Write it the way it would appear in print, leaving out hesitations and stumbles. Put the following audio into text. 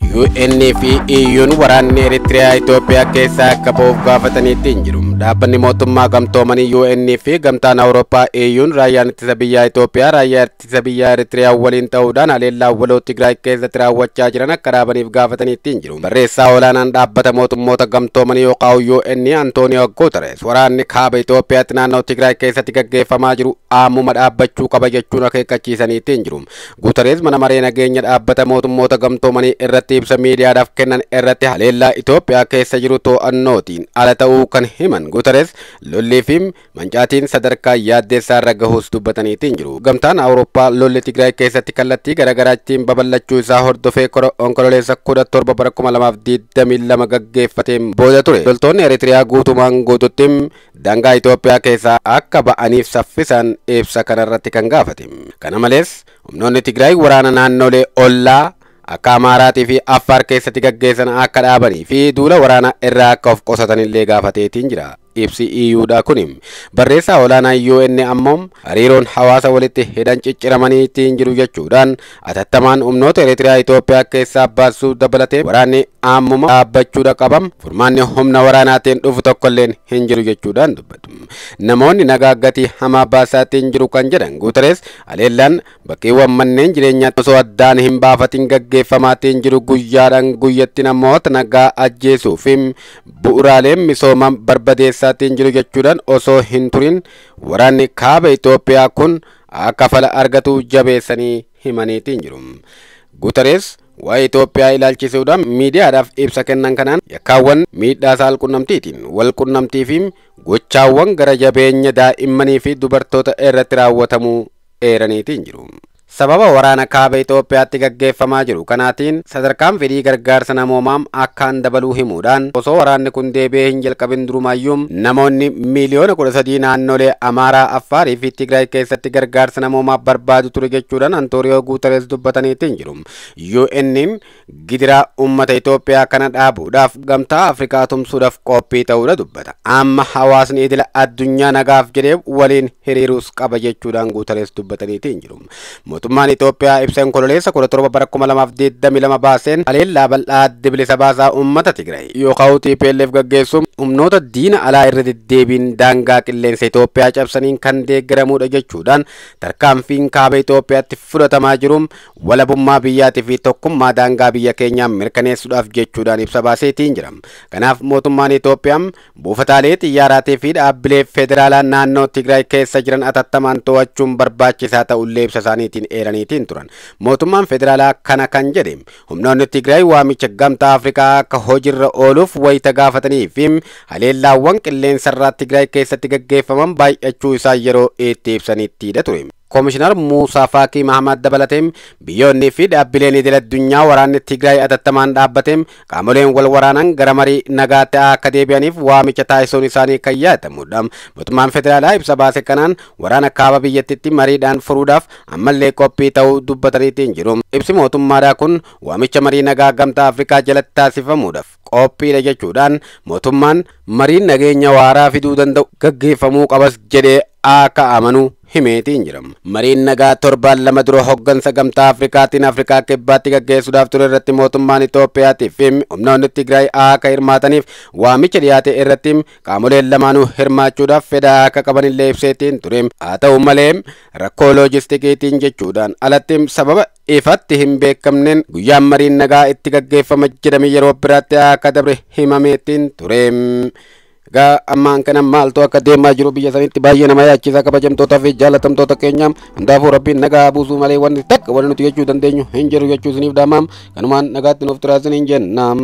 UNFI EU'n waraanni Eritiriyaa Itoophiyaa keessaa akka ba'uuf gaafataniitti hin jiru. Dhaabbanni mootummaa gamtoomanii UNFI gamtaan Awurooppaa EU'n raayyaan ittisa biyyaa Itoophiyaa raayyaa ittisa biyyaa Eritiriyaa waliin ta'uudhaan haleellaa waloo Tigraay keessatti raawwachaa jiran akka dhaabaniif gaafataniitti hin jiru. Barreessaa olaanaan dhaabbata mootummoota gamtoomanii yookaan UN Antonio Guterres waraanni kaaba Itoophiyaatti naannoo Tigraay keessatti gaggeeffamaa jiru ammuma dhaabbachuu qaba jechuun akeekkachiisaniitti hin jiru. Guterres mana maree nageenya dhaabbata mootummoota gamtoomanii irratti ibsa miidiyaadhaaf kennan irratti haleellaa Itoophiyaa keessa jiru to'annootiin ala ta'uu kan himan Guterres lolli fi mancaatiin sadarkaa yaaddeessaa irra gahuus dubbataniitiin jiru. Gamtaan Awurooppaa lolli Tigraay keessatti kallattii garaagaraatiin babal'achuu isaa hordofee onkololeessa 17 bara 2022 gaggeeffateen booda ture. Loltoonni Eritiriyaa guutumaan guututti daangaa Itoophiyaa keessaa akka ba'aniif saffisaan ibsa kanarratti kan gaafate. Kana malees humnoonni Tigraay waraana naannolee ollaa akka Amaaraatii fi Affaar keessatti gaggeessan akka dhaabanii fi duula waraanaa irraa akka of qusatanillee gaafateetiin jira. Ibsi EU'dha kunim barreessaa olaanaa UN ammoo hariiroon hawaasa walitti hidhan cicciramanii ittiin jiru jechuudhaan atattamaan humnoota Eritiriyaa Itoophiyaa keessaa baasuu dabalatee waraanni ammuma dhaabbachuudha qabam furmaanni humna waraanaatiin dhufu tokkolleen hin jiru jechuudhaan dubbatu. Namoonni nagaa gatii hamaa baasaatiin jiru kan jedhan Guterres haleellaan bakkeewwan manneen jireenyaa osoo addaan hin baafatin gaggeeffamaatiin jiru guyyaadhaan guyyatti namoota nagaa ajjeesuu fi bu'uuraaleen misoomaa barbadeessaatiin jiru jechuudhaan osoo hin turin waraanni kaaba Itoophiyaa kun akka fala argatu jabeessanii himaniitiin jiru. Guterres waa'ee Itoophiyaa ilaalchisuudhaan miidiyaadhaaf ibsa kennan kanaan yakkaawwan miidhaa saalqunnamtiitiin walqunnamtii fi gochaawwan gara jabeenya daa'immanii fi dubartoota irratti raawwatamuu eeraniitiin jiru. Sababa waraana kaaba Itoophiyaatti gaggeeffamaa jiru kanaatiin sadarkaan fedhii gargaarsa namoomaa akkaan dabaluu himuudhaan osoo waraanni kun deebi'ee hin jalqabin durumaayyuu namoonni miliyoona 13 naannolee Amaaraa, Affaarii fi Tigraay keessatti gargaarsa namoomaa barbaadu ture jechuudhaan Antonio Guterres dubbataniitiin jiru. UN'n gidiraa uummata Itoophiyaa kana dhaabuudhaaf gamtaa Afrikaa tumsuudhaaf qophii ta'uudha dubbata. Amma hawaasni idila addunyaa nagaaf jedhee waliin hiriiruus qaba jechuudhaan Guterres dubbataniitiin jiru. Mootummaan Itoophiyaa ibsa onkololeessa 17 bara 2022 baaseen haleellaa bal'aa bilisa baasaa uummata Tigraay yookaan TPLF gaggeessuun humnoota diina alaa irra deddeebiin daangaa qilleensa Itoophiyaa cabsaniin kan deeggaramuudha jechuudhaan tarkaanfiin kaaba Itoophiyaatti fudhatamaa jiru walabummaa biyyaatii fi tokkummaa daangaa biyya keenyaa mirkaneessuudhaaf jechuudhaan ibsa baaseetiin jira. Kanaaf mootummaan Itoophiyaa buufataalee xiyyaaraatii fi dhaabbilee federaalaa naannoo Tigraay keessa jiran atattamaan to'achuun barbaachisaa ta'ullee ibsa isaaniitiin eeraniitiin turan. Mootummaan federaalaa kana kan jedhe humnoonni Tigraay waamicha gamtaa Afrikaa akka hojiirra ooluuf wayita gaafatanii fi haleellaawwan qilleensarraa Tigraay keessatti gaggeeffaman baay'achuu isaa yeroo itti ibsaniittidha ture. Komishinar Muusaa Faaqii Mahamad dabalateem biyyoonni fi dhaabbileen idil addunyaa waraanni Tigraay atattamaan dhaabbateem qaamoleen wal waraanan gara marii nagaatti akka deebi'aniif waamicha taasisuun isaanii kan yaadatamudha. Mootummaan federaalaa ibsa baase kanaan waraana kaaba biyyattiitti mariidhaan furuudhaaf ammallee qophii ta'uu dubbataniitiin jiru. Ibsi mootummaadhaa kun waamicha marii nagaa gamtaa Afrikaa jalatti taasifamuudhaaf qophiidha jechuudhaan mootummaan mariin nageenya waaraa fiduu danda'u gaggeeffamuu qabas jedhee akka amanu himeetiin jira. Mariin nagaa torbaan lama dura hoggansa gamtaa Afrikaatiin Afrikaa kibbaatti gaggeessuudhaaf ture irratti mootummaan Itoophiyaatiif fi humnoonni Tigraay akka hirmaataniif waamicha dhiyaate irratti qaamoleen lamaanuu hirmaachuudhaaf fedha akka qabanillee ibseetiin ture. Haa ta'u malee rakkoo loojistikiitiin jechuudhaan alatti sababa ifatti hin beekamneen guyyaan mariin nagaa itti gaggeeffama jedhame yeroo biraatti akka dabre himameetiin ture. Ga ammaan kana maaltu akka deemaa jiru biyya sanitti baay'ee nama yaachisaa kabajamtootaa fi jaalatamtoota keenyaam hundaafuu rabbiin nagaa buusuu malee wanti takka wanti nuti jechuu dandeenyu hin jiru jechuu isiniif dhaamaam kanumaan nagaatti nuuf turaasin hin jennaam.